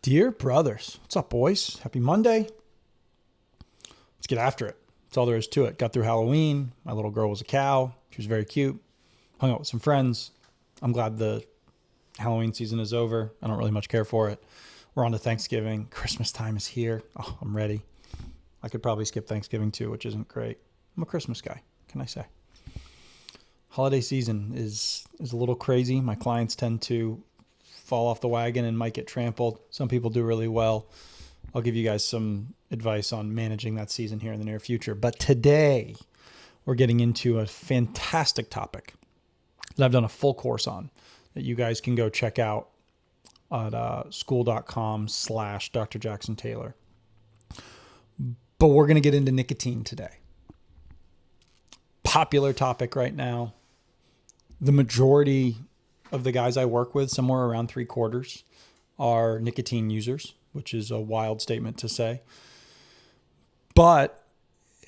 Dear brothers, what's up, boys? Happy Monday. Let's get after it. That's all there is to it. Got through Halloween. My little girl was a cow. She was very cute. Hung out with some friends. I'm glad the Halloween season is over. I don't really much care for it. We're on to Thanksgiving. Christmas time is here. Oh, I'm ready. I could probably skip Thanksgiving too, which isn't great. I'm a Christmas guy. What can I say? Holiday season is a little crazy. My clients tend to fall off the wagon and might get trampled. Some people do really well. I'll give you guys some advice on managing that season here in the near future. But today we're getting into a fantastic topic that I've done a full course on that you guys can go check out at school.com/Dr. Jackson Taylor. But we're going to get into nicotine today. Popular topic right now. The majority of the guys I work with, somewhere around 3/4, are nicotine users, which is a wild statement to say. But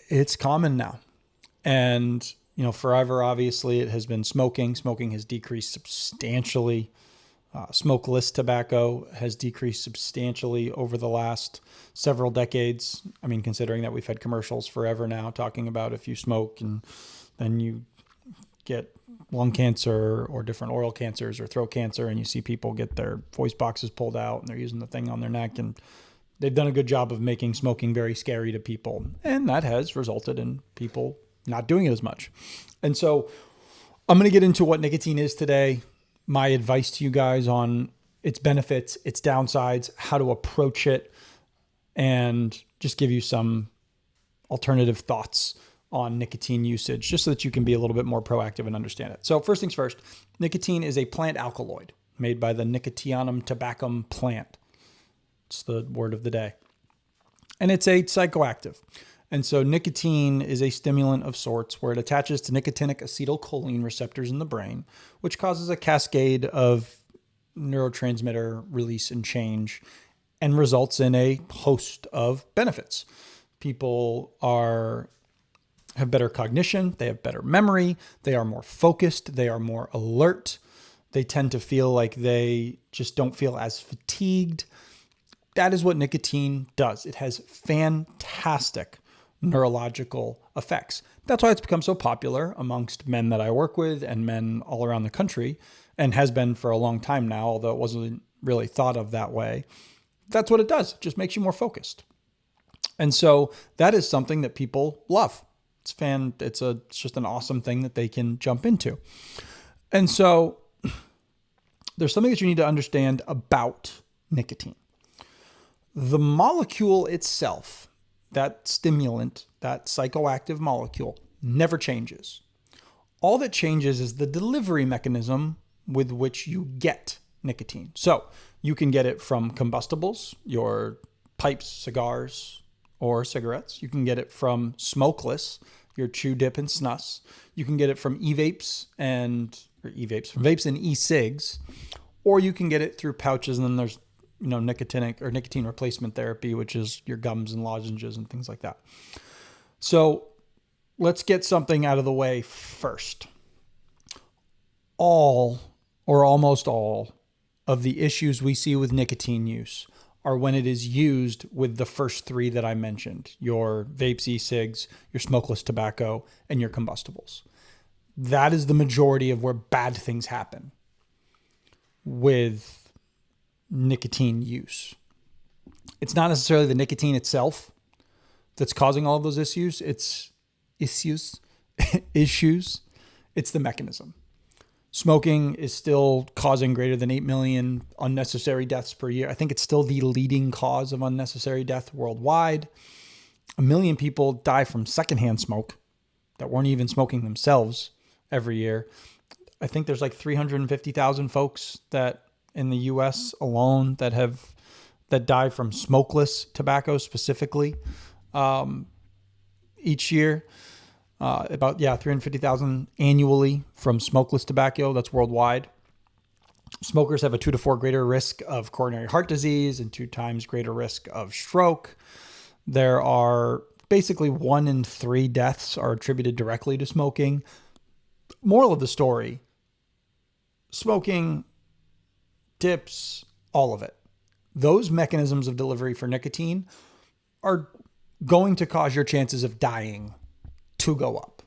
it's common now. And, forever, obviously, it has been smoking. Smoking has decreased substantially. Smokeless tobacco has decreased substantially over the last several decades. I mean, considering that we've had commercials forever now talking about if you smoke and then you get lung cancer or different oral cancers or throat cancer, and you see people get their voice boxes pulled out and they're using the thing on their neck, and they've done a good job of making smoking very scary to people. And that has resulted in people not doing it as much. And so I'm going to get into what nicotine is today, my advice to you guys on its benefits, its downsides, how to approach it, and just give you some alternative thoughts on nicotine usage, just so that you can be a little bit more proactive and understand it. So first things first, nicotine is a plant alkaloid made by the Nicotianum tabacum plant. It's the word of the day. And it's a psychoactive. And so nicotine is a stimulant of sorts where it attaches to nicotinic acetylcholine receptors in the brain, which causes a cascade of neurotransmitter release and change and results in a host of benefits. People have better cognition, they have better memory, they are more focused, they are more alert, they tend to feel like they just don't feel as fatigued. That is what nicotine does. It has fantastic neurological effects. That's why it's become so popular amongst men that I work with and men all around the country, and has been for a long time now, although it wasn't really thought of that way. That's what it does. It just makes you more focused. And so that is something that people love. It's just an awesome thing that they can jump into. And so there's something that you need to understand about nicotine. The molecule itself, that stimulant, that psychoactive molecule, never changes. All that changes is the delivery mechanism with which you get nicotine. So you can get it from combustibles, your pipes, cigars, or cigarettes. You can get it from smokeless, your chew, dip, and snus. You can get it from vapes and e-cigs, or you can get it through pouches. And then there's, nicotine replacement therapy, which is your gums and lozenges and things like that. So let's get something out of the way first. All or almost all of the issues we see with nicotine use are when it is used with the first three that I mentioned, your vapes, e-cigs, your smokeless tobacco, and your combustibles. That is the majority of where bad things happen with nicotine use. It's not necessarily the nicotine itself that's causing all of those issues. It's issues. It's the mechanism. Smoking is still causing greater than 8 million unnecessary deaths per year. I think it's still the leading cause of unnecessary death worldwide. 1 million people die from secondhand smoke that weren't even smoking themselves every year. I think there's like 350,000 folks that in the US alone that die from smokeless tobacco specifically each year. About 350,000 annually from smokeless tobacco. That's worldwide. Smokers have a 2 to 4 greater risk of coronary heart disease and 2 times greater risk of stroke. There are basically 1 in 3 deaths are attributed directly to smoking. Moral of the story, smoking, dips, all of it. those mechanisms of delivery for nicotine are going to cause your chances of dying to go up.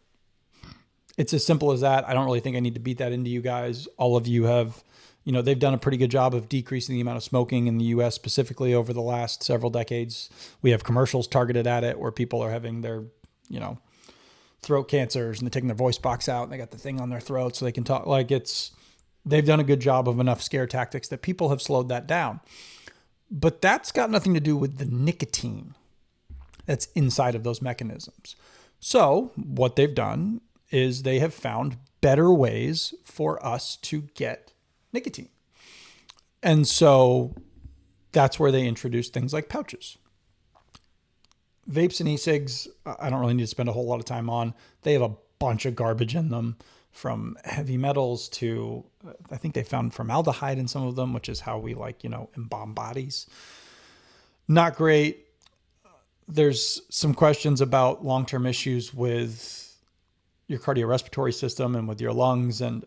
It's as simple as that. I don't really think I need to beat that into you guys. All of you have, they've done a pretty good job of decreasing the amount of smoking in the US specifically over the last several decades. We have commercials targeted at it where people are having their, throat cancers and they're taking their voice box out and they got the thing on their throat so they can talk. They've done a good job of enough scare tactics that people have slowed that down. But that's got nothing to do with the nicotine that's inside of those mechanisms. So what they've done is they have found better ways for us to get nicotine. And so that's where they introduced things like pouches. Vapes and e-cigs, I don't really need to spend a whole lot of time on. They have a bunch of garbage in them, from heavy metals to, I think they found formaldehyde in some of them, which is how we embalm bodies. Not great. There's some questions about long-term issues with your cardiorespiratory system and with your lungs. And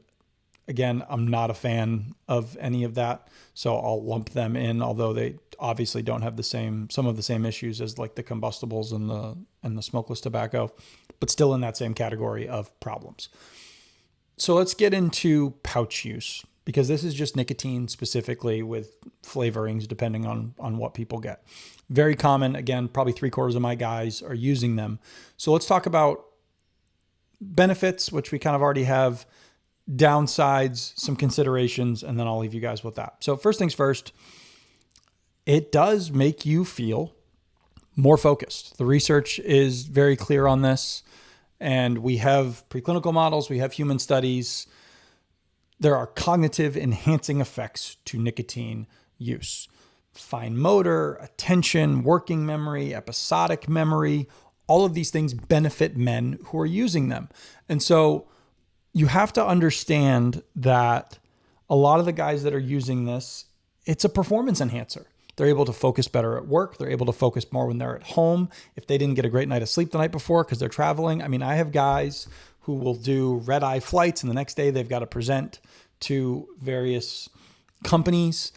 again, I'm not a fan of any of that, so I'll lump them in, although they obviously don't have some of the same issues as like the combustibles and the smokeless tobacco, but still in that same category of problems. So let's get into pouch use, because this is just nicotine specifically with flavorings depending on what people get. Very common. Again, probably 3/4 of my guys are using them. So let's talk about benefits, which we kind of already have, downsides, some considerations, and then I'll leave you guys with that. So first things first, it does make you feel more focused. The research is very clear on this, and we have preclinical models, we have human studies. There are cognitive enhancing effects to nicotine use. Fine motor, attention, working memory, episodic memory, all of these things benefit men who are using them. And so you have to understand that a lot of the guys that are using this, it's a performance enhancer. They're able to focus better at work. They're able to focus more when they're at home. If they didn't get a great night of sleep the night before because they're traveling. I mean, I have guys who will do red-eye flights and the next day they've got to present to various companies.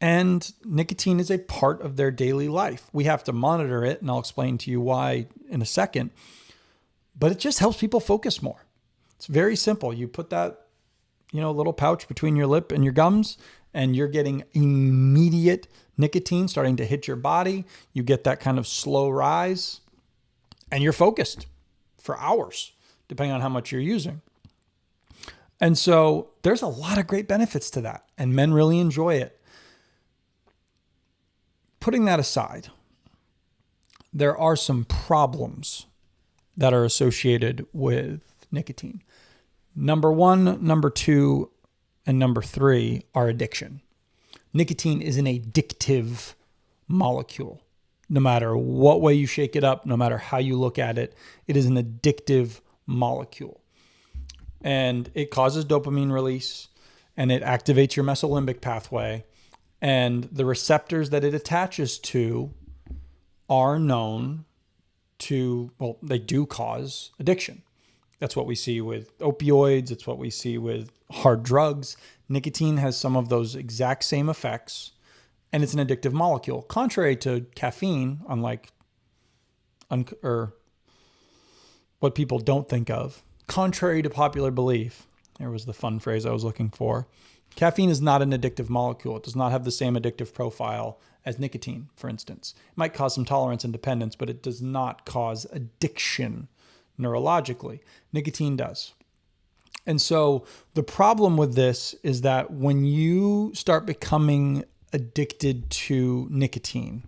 And nicotine is a part of their daily life. We have to monitor it, and I'll explain to you why in a second. But it just helps people focus more. It's very simple. You put that, little pouch between your lip and your gums, and you're getting immediate nicotine starting to hit your body. You get that kind of slow rise, and you're focused for hours, depending on how much you're using. And so there's a lot of great benefits to that, and men really enjoy it. Putting that aside, there are some problems that are associated with nicotine. Number 1, number 2, and number 3 are addiction. Nicotine is an addictive molecule. No matter what way you shake it up, no matter how you look at it, it is an addictive molecule. And it causes dopamine release, and it activates your mesolimbic pathway. And the receptors that it attaches to are known to, they do cause addiction. That's what we see with opioids. It's what we see with hard drugs. Nicotine has some of those exact same effects, and it's an addictive molecule. Contrary to caffeine, unlike what people don't think of, contrary to popular belief, there was the fun phrase I was looking for, caffeine is not an addictive molecule. It does not have the same addictive profile as nicotine, for instance. It might cause some tolerance and dependence, but it does not cause addiction neurologically. Nicotine does. And so the problem with this is that when you start becoming addicted to nicotine,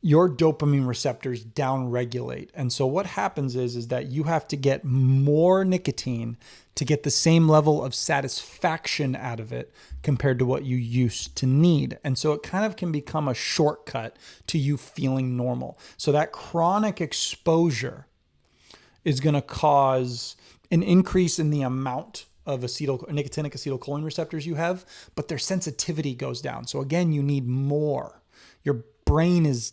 your dopamine receptors downregulate. And so what happens is that you have to get more nicotine to get the same level of satisfaction out of it compared to what you used to need. And so it kind of can become a shortcut to you feeling normal. So that chronic exposure is going to cause an increase in the amount of nicotinic acetylcholine receptors you have, but their sensitivity goes down. So again, you need more. Your brain is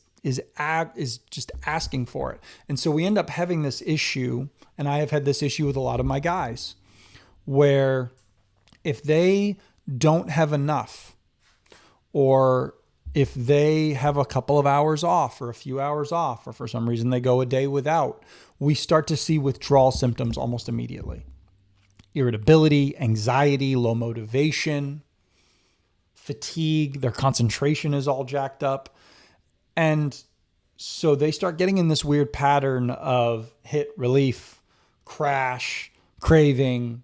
just asking for it. And so we end up having this issue, and I have had this issue with a lot of my guys, where if they don't have enough, or if they have a couple of hours off or a few hours off, or for some reason they go a day without, we start to see withdrawal symptoms almost immediately. Irritability, anxiety, low motivation, fatigue, their concentration is all jacked up. And so they start getting in this weird pattern of hit, relief, crash, craving,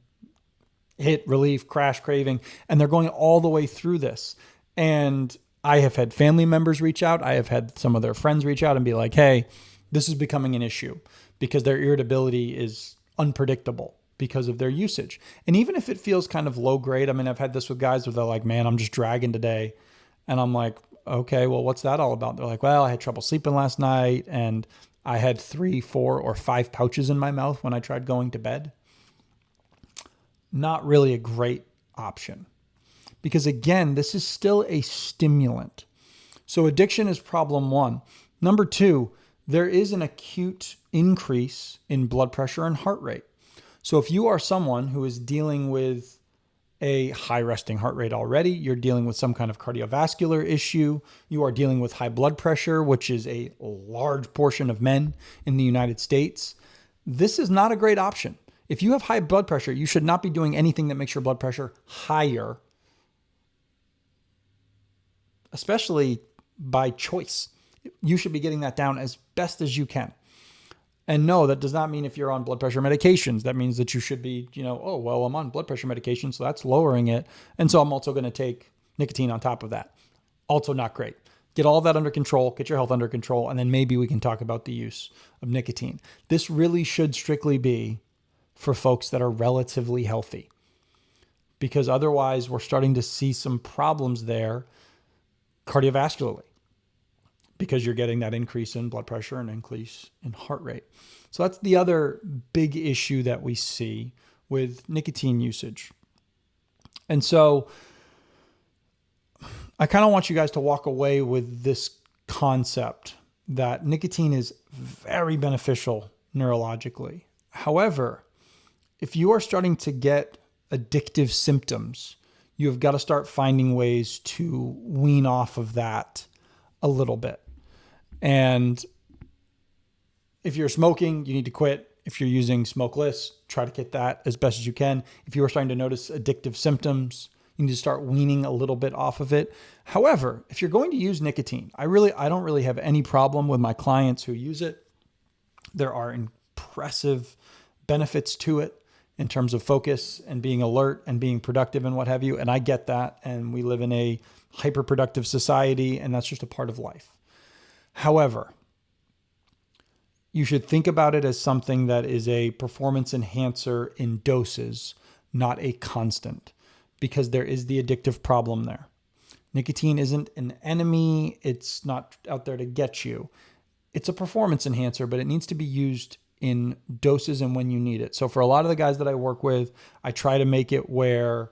hit, relief, crash, craving. And they're going all the way through this. And I have had family members reach out. I have had some of their friends reach out and be like, hey, this is becoming an issue because their irritability is unpredictable because of their usage. And even if it feels kind of low grade, I mean, I've had this with guys where they're like, man, I'm just dragging today. And I'm like, okay, well, what's that all about? They're like, well, I had trouble sleeping last night and I had 3, 4, or 5 pouches in my mouth when I tried going to bed. Not really a great option because, again, this is still a stimulant. So addiction is problem 1. Number 2, there is an acute increase in blood pressure and heart rate. So if you are someone who is dealing with a high resting heart rate already, you're dealing with some kind of cardiovascular issue, you are dealing with high blood pressure, which is a large portion of men in the United States, this is not a great option. If you have high blood pressure, you should not be doing anything that makes your blood pressure higher, especially by choice. You should be getting that down as best as you can. And no, that does not mean if you're on blood pressure medications, that means that you should be, oh, well, I'm on blood pressure medication, so that's lowering it. And so I'm also going to take nicotine on top of that. Also not great. Get all that under control, get your health under control, and then maybe we can talk about the use of nicotine. This really should strictly be for folks that are relatively healthy, because otherwise we're starting to see some problems there cardiovascularly, because you're getting that increase in blood pressure and increase in heart rate. So that's the other big issue that we see with nicotine usage. And so I kind of want you guys to walk away with this concept that nicotine is very beneficial neurologically. However, if you are starting to get addictive symptoms, you have got to start finding ways to wean off of that a little bit. And if you're smoking, you need to quit. If you're using smokeless, try to get that as best as you can. If you are starting to notice addictive symptoms, you need to start weaning a little bit off of it. However, if you're going to use nicotine, I don't really have any problem with my clients who use it. There are impressive benefits to it in terms of focus and being alert and being productive and what have you. And I get that. And we live in a hyper-productive society, and that's just a part of life. However, you should think about it as something that is a performance enhancer in doses, not a constant, because there is the addictive problem there. Nicotine isn't an enemy. It's not out there to get you. It's a performance enhancer, but it needs to be used in doses and when you need it. So for a lot of the guys that I work with, I try to make it where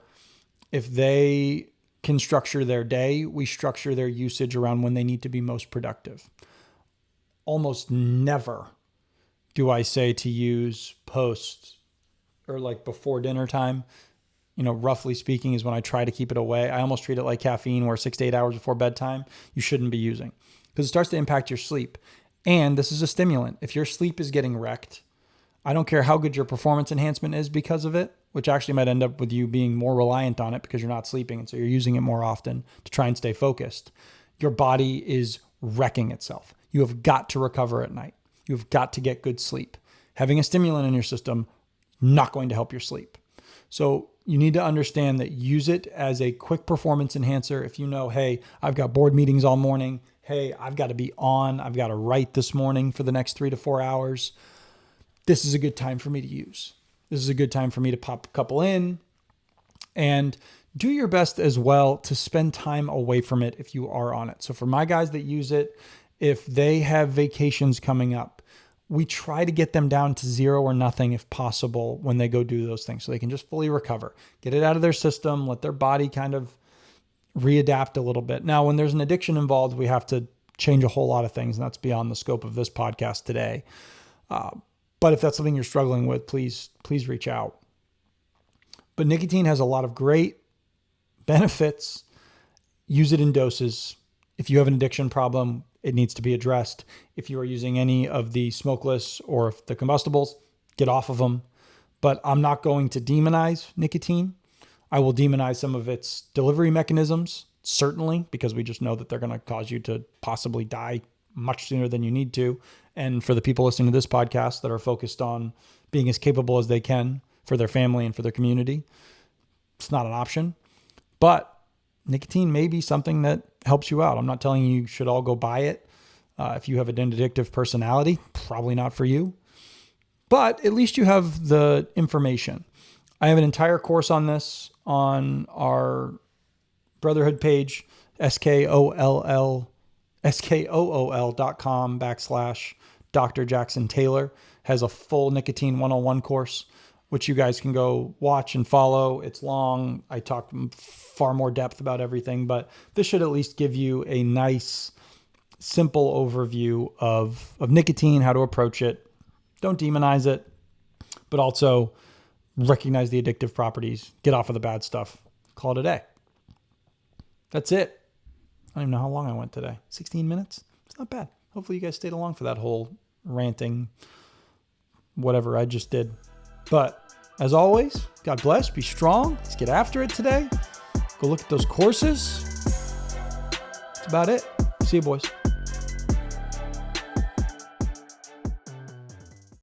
if they can structure their day, we structure their usage around when they need to be most productive. Almost never do I say to use post or like before dinner time. Roughly speaking is when I try to keep it away. I almost treat it like caffeine, where 6 to 8 hours before bedtime, you shouldn't be using, because it starts to impact your sleep. And this is a stimulant. If your sleep is getting wrecked, I don't care how good your performance enhancement is because of it, which actually might end up with you being more reliant on it because you're not sleeping. And so you're using it more often to try and stay focused. Your body is wrecking itself. You have got to recover at night. You've got to get good sleep. Having a stimulant in your system, not going to help your sleep. So you need to understand that use it as a quick performance enhancer. If you know, hey, I've got board meetings all morning. Hey, I've got to be on. I've got to write this morning for the next 3 to 4 hours. This is a good time for me to use. This is a good time for me to pop a couple in, and do your best as well to spend time away from it if you are on it. So for my guys that use it, if they have vacations coming up, we try to get them down to 0 or nothing if possible when they go do those things, so they can just fully recover, get it out of their system, let their body kind of readapt a little bit. Now, when there's an addiction involved, we have to change a whole lot of things, and that's beyond the scope of this podcast today. But if that's something you're struggling with, please reach out. But nicotine has a lot of great benefits. use it in doses. If you have an addiction problem, it needs to be addressed. If you are using any of the smokeless or the combustibles, get off of them. But I'm not going to demonize nicotine. I will demonize some of its delivery mechanisms, certainly, because we just know that they're going to cause you to possibly die much sooner than you need to. And for the people listening to this podcast that are focused on being as capable as they can for their family and for their community, it's not an option. But nicotine may be something that helps you out. I'm not telling you should all go buy it. If you have an addictive personality, probably not for you. But at least you have the information. I have an entire course on this on our Brotherhood page, skool.com/Dr. Jackson Taylor has a full Nicotine 101 course, which you guys can go watch and follow. It's long. I talk far more depth about everything, but this should at least give you a nice, simple overview of nicotine, how to approach it. Don't demonize it, but also recognize the addictive properties. Get off of the bad stuff. Call it a day. That's it. I don't even know how long I went today. 16 minutes? It's not bad. Hopefully you guys stayed along for that whole ranting, whatever I just did. But as always, God bless. Be strong. Let's get after it today. Go look at those courses. That's about it. See you, boys.